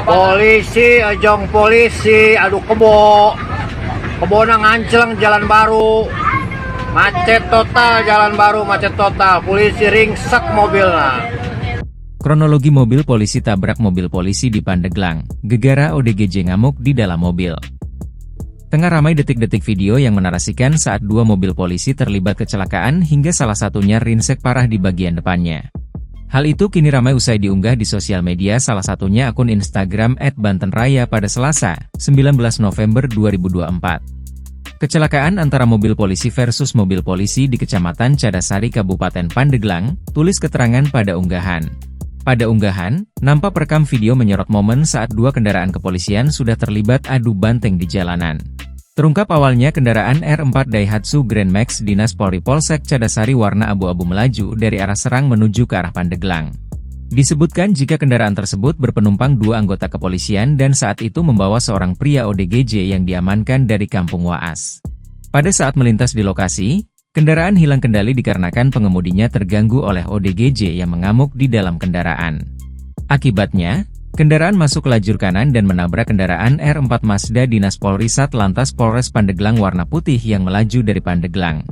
Polisi, ejong polisi, aduh kebo na ngancleng jalan baru, macet total jalan baru, macet total, polisi ringsek mobilnya. Kronologi mobil polisi tabrak mobil polisi di Pandeglang, gegara ODGJ ngamuk di dalam mobil. Tengah ramai detik-detik video yang menarasikan saat dua mobil polisi terlibat kecelakaan hingga salah satunya ringsek parah di bagian depannya. Hal itu kini ramai usai diunggah di sosial media, salah satunya akun Instagram @bantenraya pada Selasa, 19 November 2024. Kecelakaan antara mobil polisi versus mobil polisi di Kecamatan Cadasari, Kabupaten Pandeglang, tulis keterangan pada unggahan. Pada unggahan, nampak perekam video menyorot momen saat dua kendaraan kepolisian sudah terlibat adu banteng di jalanan. Terungkap awalnya kendaraan R4 Daihatsu Grand Max Dinas Polri Polsek Cadasari warna abu-abu melaju dari arah Serang menuju ke arah Pandeglang. Disebutkan jika kendaraan tersebut berpenumpang dua anggota kepolisian dan saat itu membawa seorang pria ODGJ yang diamankan dari Kampung Waas. Pada saat melintas di lokasi, kendaraan hilang kendali dikarenakan pengemudinya terganggu oleh ODGJ yang mengamuk di dalam kendaraan. Akibatnya, kendaraan masuk lajur kanan dan menabrak kendaraan R4 Mazda Dinas Polri Satlantas Polres Pandeglang warna putih yang melaju dari Pandeglang.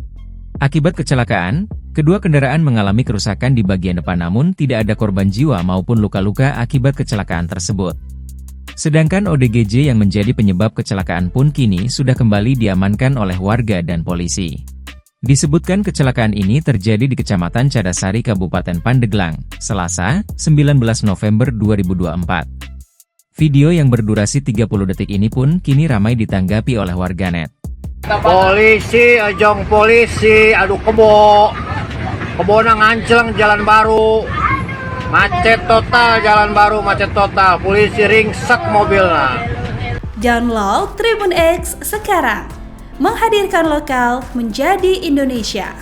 Akibat kecelakaan, kedua kendaraan mengalami kerusakan di bagian depan namun tidak ada korban jiwa maupun luka-luka akibat kecelakaan tersebut. Sedangkan ODGJ yang menjadi penyebab kecelakaan pun kini sudah kembali diamankan oleh warga dan polisi. Disebutkan kecelakaan ini terjadi di Kecamatan Cadasari, Kabupaten Pandeglang, Selasa, 19 November 2024. Video yang berdurasi 30 detik ini pun kini ramai ditanggapi oleh warganet. Polisi, ejong polisi, aduh kebo na ngancleng jalan baru, macet total jalan baru, macet total, polisi ringsek mobilnya. Download Tribun X sekarang. Menghadirkan lokal menjadi Indonesia.